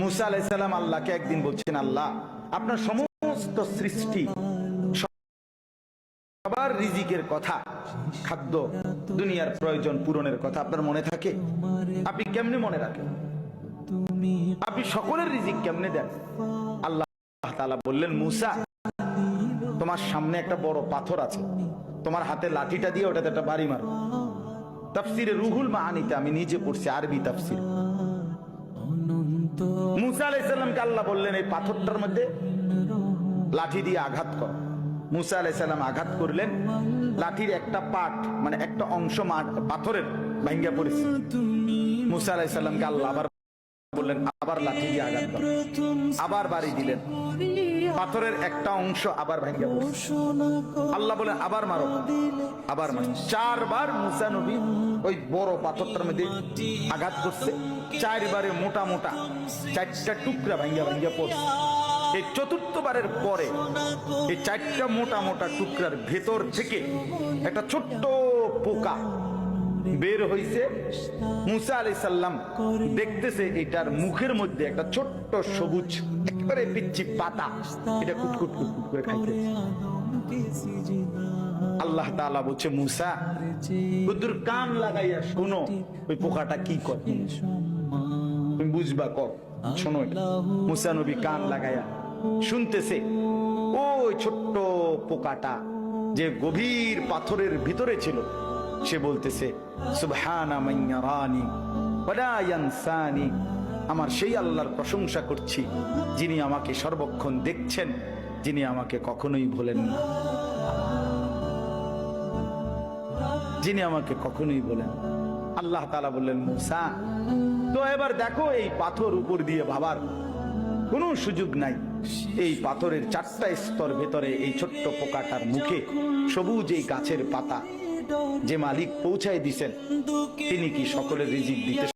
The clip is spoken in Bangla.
মুসা আলাইহিস সালাম আল্লাহকে একদিন বলছেন, আল্লাহ আপনার সমস্ত সৃষ্টি সবার রিজিকের কথা, খাদ্য দুনিয়ার প্রয়োজন পূরণের কথা আপনার মনে থাকে? আপনি কেমনে মনে রাখেন? আপনি সকলের রিজিক কেমনে দেন? আল্লাহ তাআলা বললেন, মুসা তোমার সামনে একটা বড় পাথর আছে, তোমার হাতে লাঠিটা দিয়ে ওটাতে একটা বাড়ি মারো। তাফসিরে রুহুল মাআনিতে আমি নিজে পড়ছি, আরবি তাফসির। মুসা আলাইহিস সালামকে আল্লাহ বললেন, এই পাথরটার মধ্যে লাঠি দিয়ে আঘাত করো। মুসা আলাইহিস সালাম আঘাত করলেন, লাঠির একটা পার্ট মানে একটা অংশ পাথরের ভাঙ্গা পড়েছে। মুসা আলাইহিস সালামকে আল্লাহ আবার বললেন, আবার লাঠি দিয়ে আঘাত করো। আবার বাড়ি দিলেন, পাথরের একটা অংশ আবার ভাঙ্গা পড়েছে। আল্লাহ বলেন, আবার মারো, আবার মারো। 4 বার মুসা নবী ওই বড় পাথরটার মধ্যে আঘাত করছে। 4 বারে মোটা মোটা 4টা টুকরা ভাঙ্গা ভাঙ্গা পড়ছে। এই 4র্থ বারের পরে এই 4টা মোটা মোটা টুকরার ভেতর থেকে একটা ছোট্ট পোকা বের হইছে। মুসা আলাইহিস সালাম দেখতেছে এটার মুখের মধ্যে একটা ছোট্ট সবুজ একেবারে পিচ্চি পাতা, এটা কুটকুট কুটকুট করে খাইতেছে। আল্লাহ তাআলা বলছে, মুসা বুদ্ধুর কান লাগাইয়া শোনো ওই পোকাটা কি করে, তুমি বুঝবা, কর শোনো। মুসা নবী কান লাগাইয়া শুনতেছে, ওই ছোট্ট পোকাটা যে গভীর পাথরের ভিতরে ছিল, সে বলতেছে, সুবহানা মান ইয়ারানি ওয়ালা ইয়ানসানি, আমার সেই আল্লাহর প্রশংসা করছি যিনি আমাকে সর্বক্ষণ দেখছেন, যিনি আমাকে কখনোই ভোলেন না, যিনি আমাকে কখনোই ভোলেন। আল্লাহ তাআলা বললেন, মুসা তো এবার দেখো এই পাথর উপর দিয়ে ভাবার কোনো সুযোগ নাই। এই পাথরের 4টা স্তর ভেতরে এই ছোট্ট পোকাটার মুখে সবুজ এই গাছের পাতা যে মালিক পৌঁছায় দিছেন, তিনি কি সকলের রিজিক দিতে